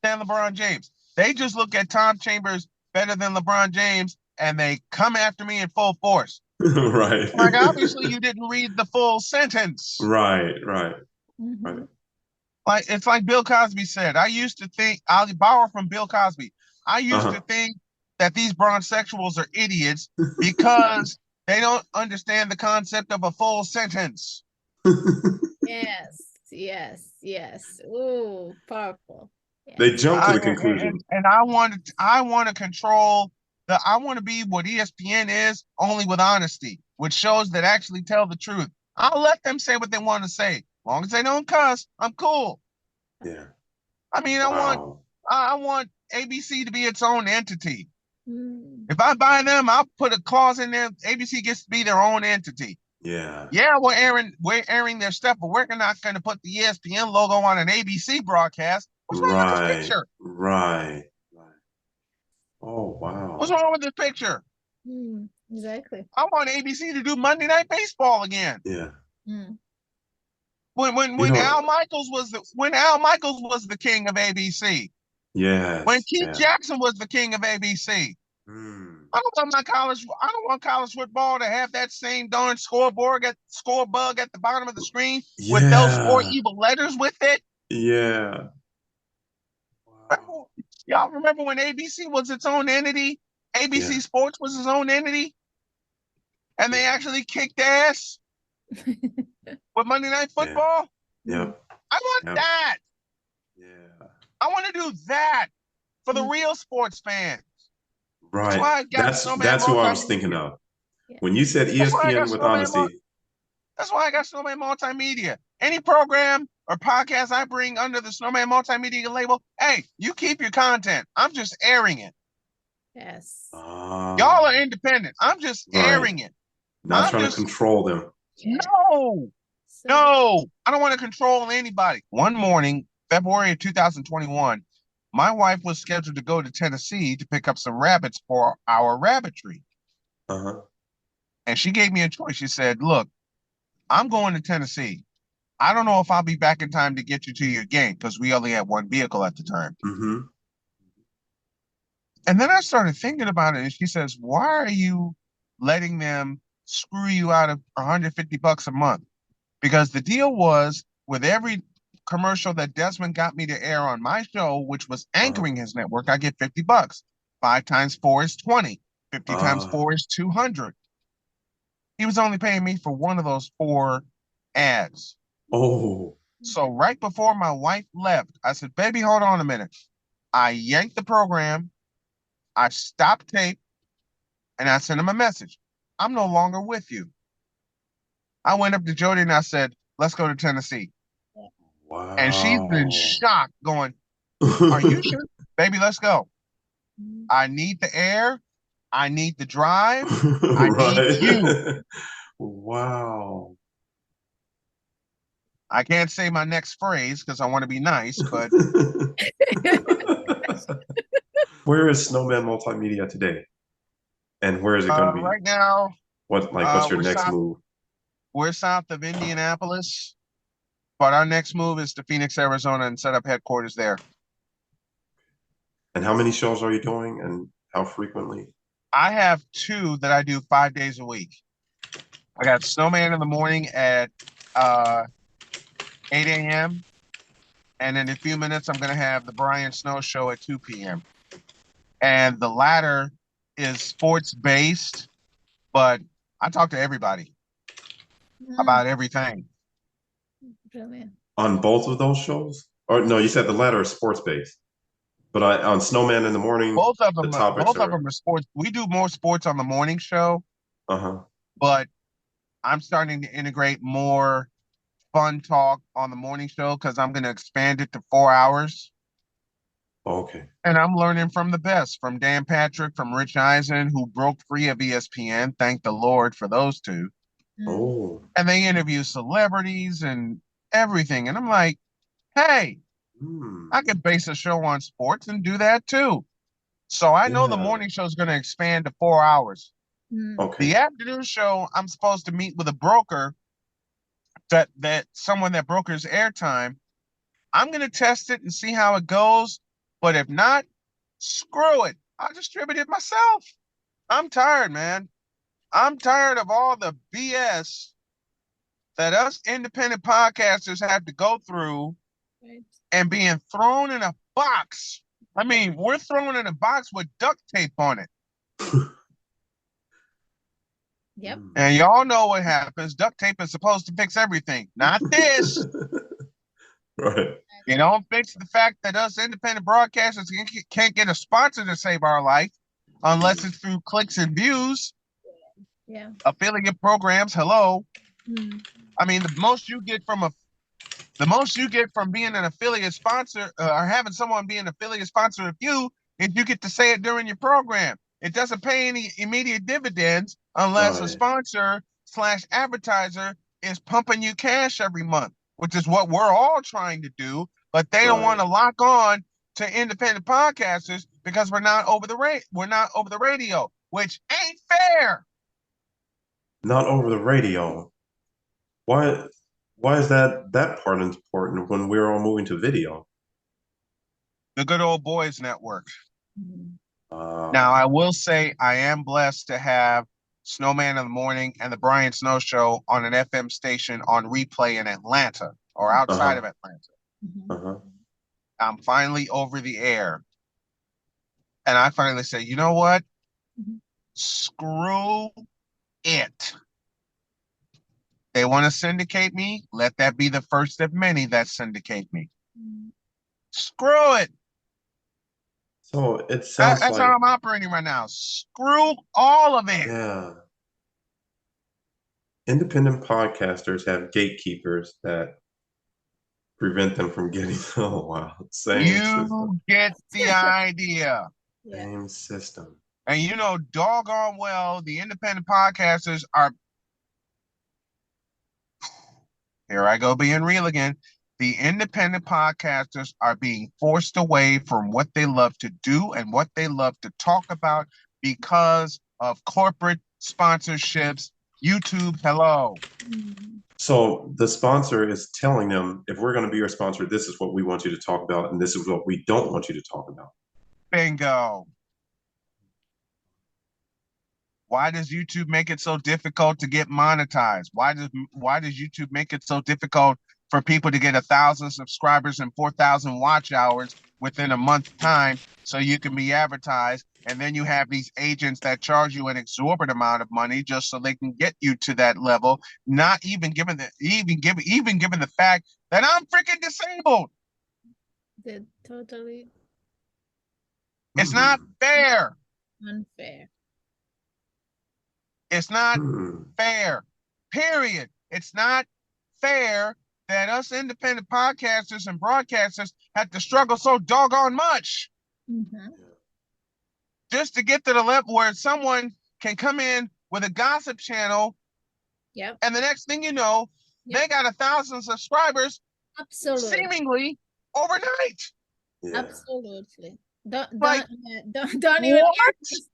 than LeBron James. They just look at Tom Chambers better than LeBron James, and they come after me in full force. Right. Like, obviously you didn't read the full sentence. Right. Like, it's like Bill Cosby said. I used to think, I'll borrow from Bill Cosby. I used to think that these bronzesexuals are idiots because they don't understand the concept of a full sentence. Yes. Ooh, powerful. Yes. They jump to the conclusion. And I want to control I want to be what ESPN is, only with honesty, which shows that actually tell the truth. I'll let them say what they want to say. As long as they don't cuss, I'm cool. Yeah. I mean, I want ABC to be its own entity. If I buy them, I'll put a clause in there. ABC gets to be their own entity. Yeah. Yeah, we're airing their stuff, but we're not going to put the ESPN logo on an ABC broadcast. What's wrong with this picture? Right. Oh, wow. What's wrong with this picture? Exactly. I want ABC to do Monday Night Baseball again. Yeah. When Al Michaels was the king of ABC. Yes. When Keith Jackson was the king of ABC. I don't want college football to have that same darn score bug at the bottom of the screen with those 4 evil letters with it. Yeah. Wow. Y'all remember when ABC was its own entity? ABC Sports was its own entity? And they actually kicked ass with Monday Night Football? Yeah. I want that. Yeah. I want to do that for the real sports fans. Right. That's why I got Snowman That's who I was Multimedia. thinking of. When you said That's why I got ESPN with honesty. That's why I got Snowman Multimedia. Any program or podcast I bring under the Snowman Multimedia label, hey, you keep your content. I'm just airing it. Yes. Y'all are independent. I'm just airing it. Not trying to control them. No. No, I don't want to control anybody. One morning, February of 2021, my wife was scheduled to go to Tennessee to pick up some rabbits for our rabbitry. And she gave me a choice. She said, look, I'm going to Tennessee. I don't know if I'll be back in time to get you to your game because we only had one vehicle at the time. And then I started thinking about it. And she says, why are you letting them screw you out of $150 a month? Because the deal was with every commercial that Desmond got me to air on my show, which was anchoring his network, I get $50. 5 times 4 is 20. 50 times 4 is 200. He was only paying me for one of those 4 ads. So right before my wife left, I said, baby, hold on a minute. I yanked the program. I stopped tape and I sent him a message. I'm no longer with you. I went up to Jody and I said, let's go to Tennessee. Wow. And she's been shocked going, are you sure? Baby, let's go. I need the air. I need the drive. I need you. Wow. I can't say my next phrase because I want to be nice, but. Where is Snowman Multimedia today? And where is it going to be? Right now. What's your next move? We're south of Indianapolis, but our next move is to Phoenix, Arizona, and set up headquarters there. And how many shows are you doing and how frequently? I have 2 that I do 5 days a week. I got Snowman in the morning at 8 a.m. And in a few minutes, I'm going to have the Brian Snow Show at 2 p.m. And the latter is sports-based, but I talk to everybody about everything. Brilliant. On both of those shows? Or no, you said the latter is sports-based. But on Snowman in the morning, both of them are sports. We do more sports on the morning show. But I'm starting to integrate more fun talk on the morning show because I'm going to expand it to 4 hours. Okay. And I'm learning from the best, from Dan Patrick, from Rich Eisen, who broke free of ESPN. Thank the Lord for those 2. And they interview celebrities and everything. And I'm like, hey, I could base a show on sports and do that too. So I know the morning show is going to expand to 4 hours. The afternoon show, I'm supposed to meet with a broker, that someone that brokers airtime. I'm going to test it and see how it goes. But if not, screw it. I'll distribute it myself. I'm tired, man. I'm tired of all the BS that us independent podcasters have to go through and being thrown in a box. I mean, we're thrown in a box with duct tape on it. Yep. And y'all know what happens. Duct tape is supposed to fix everything. Not this. Right. You don't fix the fact that us independent broadcasters can't get a sponsor to save our life unless it's through clicks and views. Yeah. Affiliate programs, hello. I mean, the most you get from being an affiliate sponsor or having someone be an affiliate sponsor of you is you get to say it during your program. It doesn't pay any immediate dividends unless a sponsor/advertiser is pumping you cash every month, which is what we're all trying to do. But they don't want to lock on to independent podcasters because we're not over the radio, which ain't fair. Not over the radio. Why is that part important when we're all moving to video? The good old boys network. Now, I will say I am blessed to have Snowman in the Morning and the Brian Snow Show on an FM station on replay in Atlanta or outside of Atlanta. I'm finally over the air. And I finally say, you know what? Screw it. They want to syndicate me. Let that be the first of many that syndicate me. Screw it. So it sounds That's like, how I'm operating right now. Screw all of it. yeah. Independent podcasters have gatekeepers that prevent them from getting, oh wow, same system. You get the idea. Yeah. Same system. And you know, doggone well, the independent podcasters are, here I go being real again. The independent podcasters are being forced away from what they love to do and what they love to talk about because of corporate sponsorships. YouTube, hello. So the sponsor is telling them, if we're going to be your sponsor, this is what we want you to talk about, and this is what we don't want you to talk about. Bingo. Why does YouTube make it so difficult to get monetized? Why does YouTube make it so difficult for people to get 1,000 subscribers and 4,000 watch hours within a month's time so you can be advertised? And then you have these agents that charge you an exorbitant amount of money just so they can get you to that level, not even given the fact that I'm freaking disabled. They're totally It's not fair. unfair. It's not fair, period. It's not fair that us independent podcasters and broadcasters have to struggle so doggone much just to get to the level where someone can come in with a gossip channel, and the next thing you know, they got 1,000 subscribers, seemingly overnight. Absolutely. Don't Like, even get me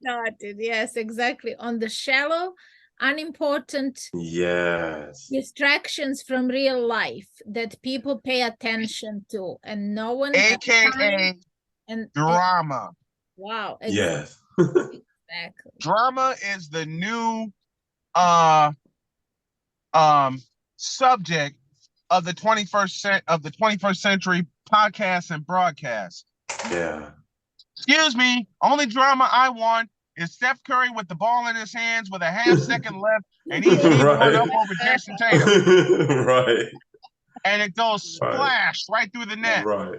started. Yes, exactly. On the shallow, unimportant distractions from real life that people pay attention to, and no one has AKA and drama. Wow. Yes. Exactly. Drama is the new subject of the 21st century podcasts and broadcasts. Yeah. Excuse me, only drama I want is Steph Curry with the ball in his hands with a half second left, and he's heaving one up over Jason Tatum. Right. And it goes splash right through the net. Right.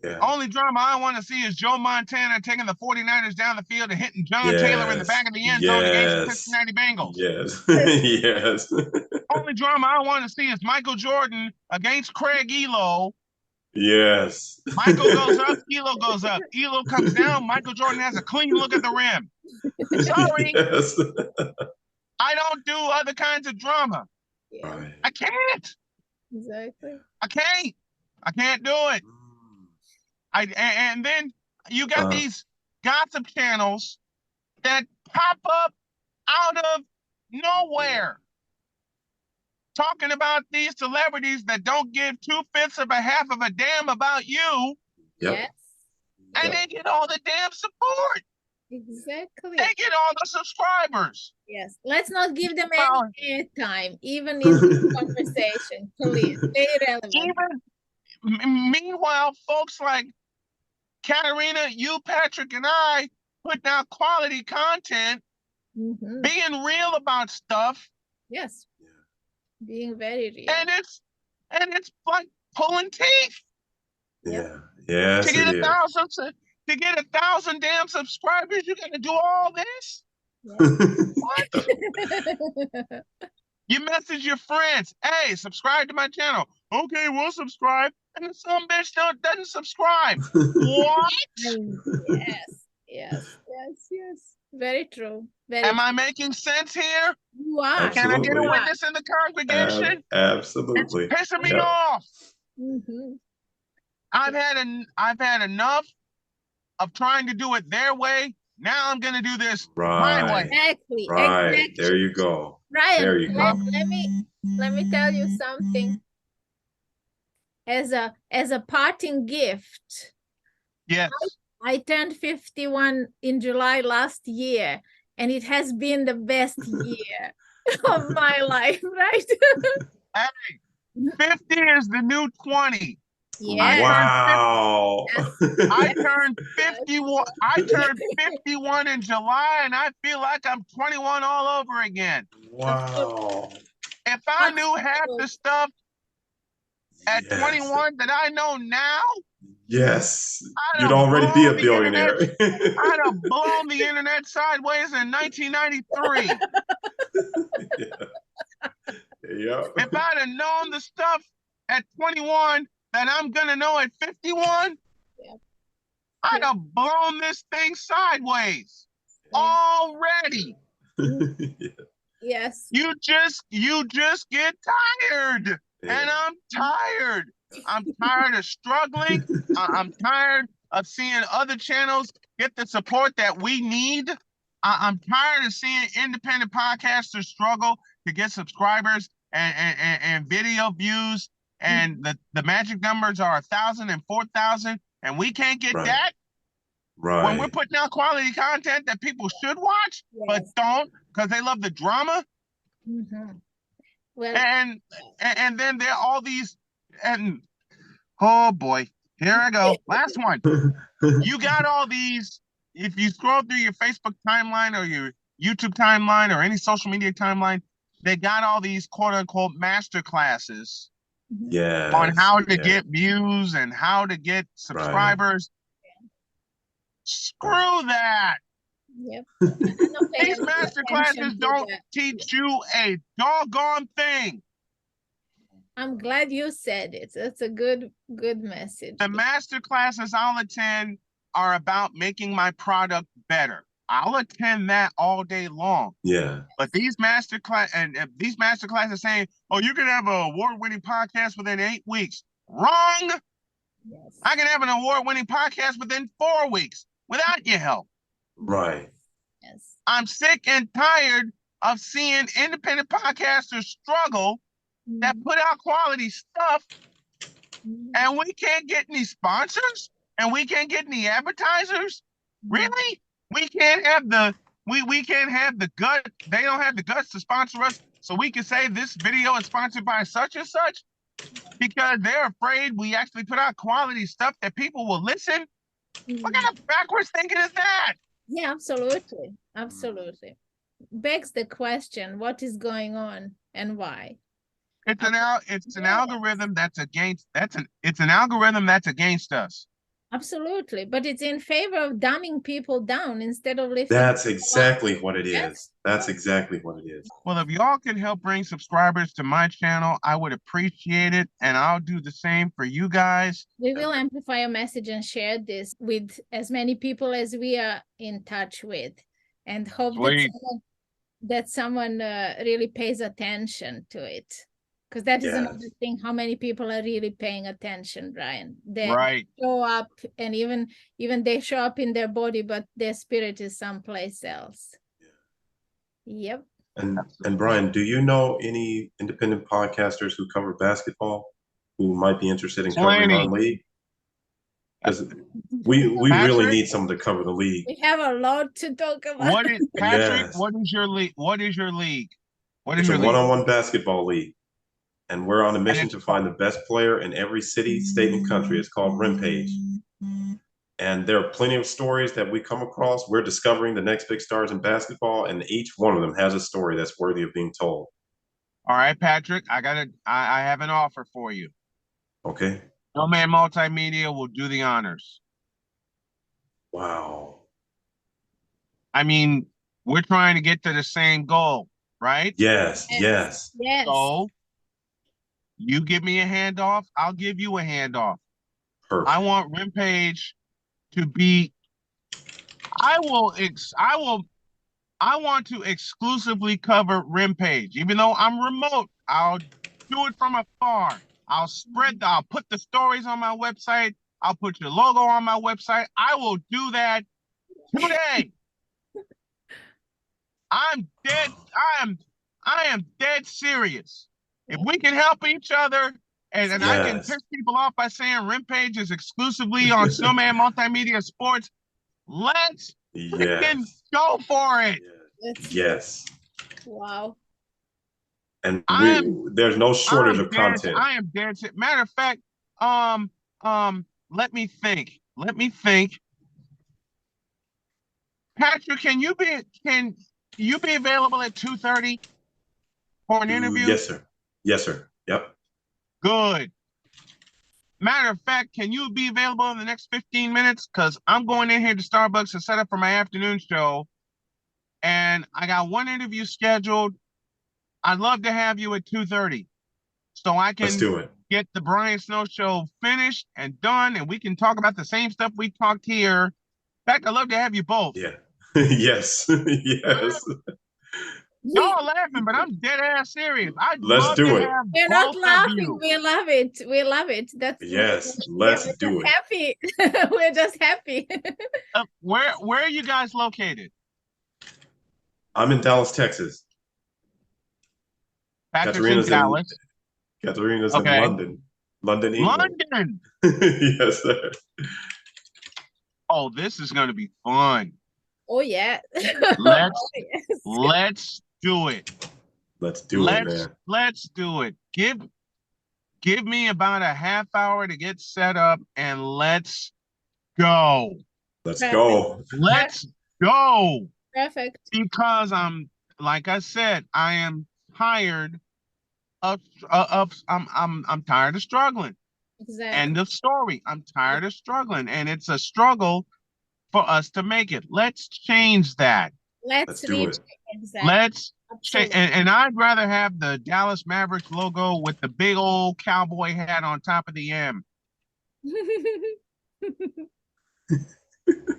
Yeah. Only drama I want to see is Joe Montana taking the 49ers down the field and hitting John Taylor in the back of the end zone against the Cincinnati Bengals. Yes. Yes. Only drama I want to see is Michael Jordan against Craig Elo. Yes. Michael goes up, Elo goes up. Elo comes down, Michael Jordan has a clean look at the rim. Sorry. Yes. I don't do other kinds of drama. Right. I can't. Exactly. I can't do it. And then you got these gossip channels that pop up out of nowhere, talking about these celebrities that don't give 2/5 of a half of a damn about you. Yes. And they get all the damn support. Exactly. They get all the subscribers. Yes. Let's not give them any airtime, even in this conversation. Please, stay relevant. Meanwhile, folks like Katarina, you, Patrick, and I putting out quality content, being real about stuff. Yes. Being very real. And it's like pulling teeth. Yeah. Yes. To get 1,000 damn subscribers, you gotta do all this? What? You message your friends, hey, subscribe to my channel. Okay, we'll subscribe. And then some bitch doesn't subscribe. What? Yes. Very true. Am I making sense here? You are. Absolutely. Can I get a witness in the congregation? Absolutely. It's pissing me off. I've had enough of trying to do it their way. Now I'm gonna do this my way. Exactly. Right. Exactly. There you go. Ryan, there you go. Let me tell you something. As a parting gift. Yes. I turned 51 in July last year, and it has been the best year of my life, right? Hey, 50 is the new 20. Yeah. Wow. I turned 51. I turned 51 in July, and I feel like I'm 21 all over again. Wow. If I knew half the stuff at 21 that I know now, Yes. I'd You'd have already be a blown the internet. billionaire. I'd have blown the internet sideways in 1993. Yeah. Yep. If I'd have known the stuff at 21 that I'm gonna know at 51, Yeah. I'd have blown this thing sideways already. Yeah. Yes. You just get tired. Yeah. And I'm tired. I'm tired of struggling. I'm tired of seeing other channels get the support that we need. I'm tired of seeing independent podcasters struggle to get subscribers and video views. And the magic numbers are 1,000 and 4,000, and we can't get that. When we're putting out quality content that people should watch, but don't because they love the drama. Well, and then there are all these, and oh boy, here I go. Last one. You got all these. If you scroll through your Facebook timeline or your YouTube timeline or any social media timeline, they got all these quote unquote master classes on how to get views and how to get subscribers. Screw that. Yep. These master classes don't teach you a doggone thing. I'm glad you said it. That's a good message. The master classes I'll attend are about making my product better. I'll attend that all day long. Yeah. But these master classes saying, "Oh, you can have an award-winning podcast within 8 weeks." Wrong. Yes. I can have an award-winning podcast within 4 weeks without your help. Right. Yes. I'm sick and tired of seeing independent podcasters struggle that put out quality stuff, and we can't get any sponsors, and we can't get any advertisers. Really? We can't have we can't have the gut. They don't have the guts to sponsor us, so we can say this video is sponsored by such and such, because they're afraid we actually put out quality stuff that people will listen. What kind of backwards thinking is that? Yeah, absolutely. Absolutely. Begs the question, what is going on and why? It's an algorithm that's against us. Absolutely. But it's in favor of dumbing people down instead of lifting. That's exactly what it is. That's exactly what it is. Well, if y'all can help bring subscribers to my channel, I would appreciate it. And I'll do the same for you guys. We will amplify your message and share this with as many people as we are in touch with, and hope that someone really pays attention to it. Because that is another thing, how many people are really paying attention, Brian. They show up, and even they show up in their body, but their spirit is someplace else. Yep. And Brian, do you know any independent podcasters who cover basketball who might be interested in covering our league? Because we really need someone to cover the league. We have a lot to talk about. Patrick, what is your league? What is your league? It's a one-on-one basketball league. And we're on a mission to find the best player in every city, state, and country. It's called Rimpage. And there are plenty of stories that we come across. We're discovering the next big stars in basketball, and each one of them has a story that's worthy of being told. All right, Patrick, I have an offer for you. Okay. No Man Multimedia will do the honors. Wow. I mean, we're trying to get to the same goal, right? Yes. So you give me a handoff, I'll give you a handoff. Perfect. I want Rimpage to be. I want to exclusively cover Rimpage, even though I'm remote. I'll do it from afar. I'll put the stories on my website. I'll put your logo on my website. I will do that today. I am dead serious. If we can help each other, and I can piss people off by saying Rimpage is exclusively on Snowman Multimedia Sports, let's freaking go for it. Yes. Wow. And there's no shortage of content. I am dead serious. Matter of fact, let me think. Patrick, can you be available at 2:30 for an interview? Yes, sir. Yep. Good. Matter of fact, can you be available in the next 15 minutes? Because I'm going in here to Starbucks to set up for my afternoon show. And I got one interview scheduled. I'd love to have you at 2:30 so I Let's can do it. get the Brian Snow show finished and done, and we can talk about the same stuff we talked here. In fact, I'd love to have you both. Yeah. Yes. Yes. Y'all are laughing, but I'm dead ass serious. I'd Let's love do to it. have We're not both of laughing. you. We love it. We love it. That's Yes. we're Let's do just it. happy. We're just happy. Where are you guys located? I'm in Dallas, Texas. Patrick's Katarina's in Dallas. Katarina's Okay. in London. London, England. London. Yes, sir. Oh, this is going to be fun. Oh yeah. Let's Oh, yes. let's do it. Let's do it, man. Let's do it. Give me about a half hour to get set up, and let's go. Let's Perfect. go. Let's go. Perfect. Because like I said, I am tired of I'm tired of struggling. Exactly. End of story. I'm tired of struggling, and it's a struggle for us to make it. Let's change that. Let's do reach it. exactly. Let's Absolutely. and I'd rather have the Dallas Mavericks logo with the big old cowboy hat on top of the M.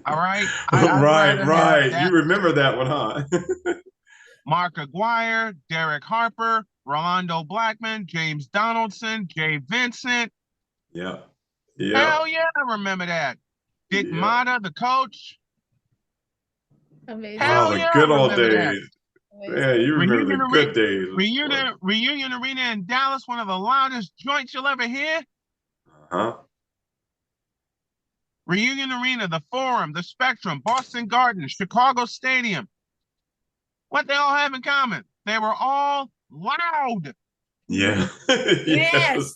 All right. Right. You remember that one, huh? Mark Aguirre, Derek Harper, Rolando Blackman, James Donaldson, Jay Vincent. Yeah. Hell yeah, I remember that. Dick Mata, the coach. Amazing. Hell the yeah, good I old remember that. days. Yeah, you remember the good days. Reunion Arena in Dallas, one of the loudest joints you'll ever hear. Uh-huh. Reunion Arena, the Forum, the Spectrum, Boston Garden, Chicago Stadium. What they all have in common? They were all loud. Yeah. Yes.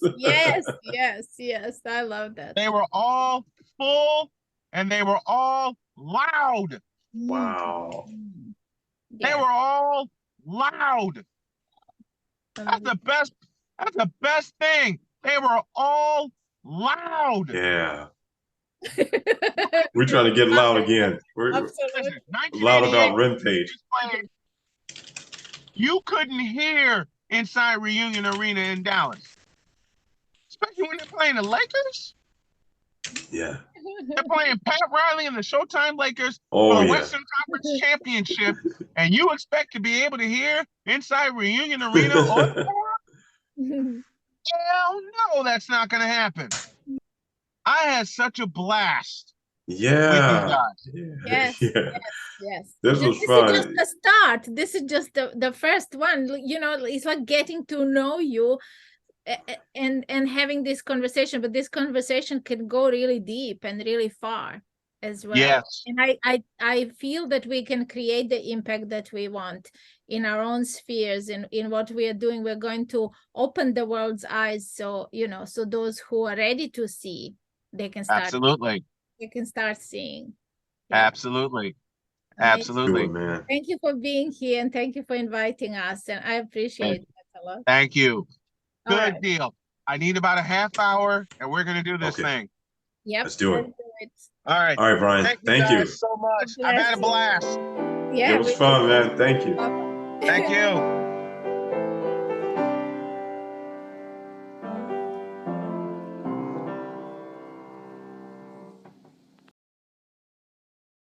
I love that. They were all full and they were all loud. Wow. Yes. They were all loud. That's the best thing. They were all loud. Yeah. We're trying to get loud again. We're loud about rimpage. You couldn't hear inside Reunion Arena in Dallas, especially when they're playing the Lakers. Yeah. They're playing Pat Riley and the Showtime Lakers for the Western Conference Championship, and you expect to be able to hear inside Reunion Arena or the Forum? Hell no, that's not going to happen. I had such a blast. Yeah. Yes. This was fun. This is just the start. This is just the first one. You know, it's like getting to know you and having this conversation, but this conversation can go really deep and really far as well. Yes. And I feel that we can create the impact that we want in our own spheres, in what we are doing. We're going to open the world's eyes, so so those who are ready to see, they can start. Absolutely. They can start seeing. Yeah. Absolutely. Amazing. Absolutely. Man. Thank you for being here, and thank you for inviting us, and I appreciate that a lot. Thank you. Good right. deal. I need about a half hour, and we're going to do this thing. Yep. Let's do it. All right. All right, Brian. Thank you so much. I've had a blast. Yeah. It was fun, man. Thank you. Thank you.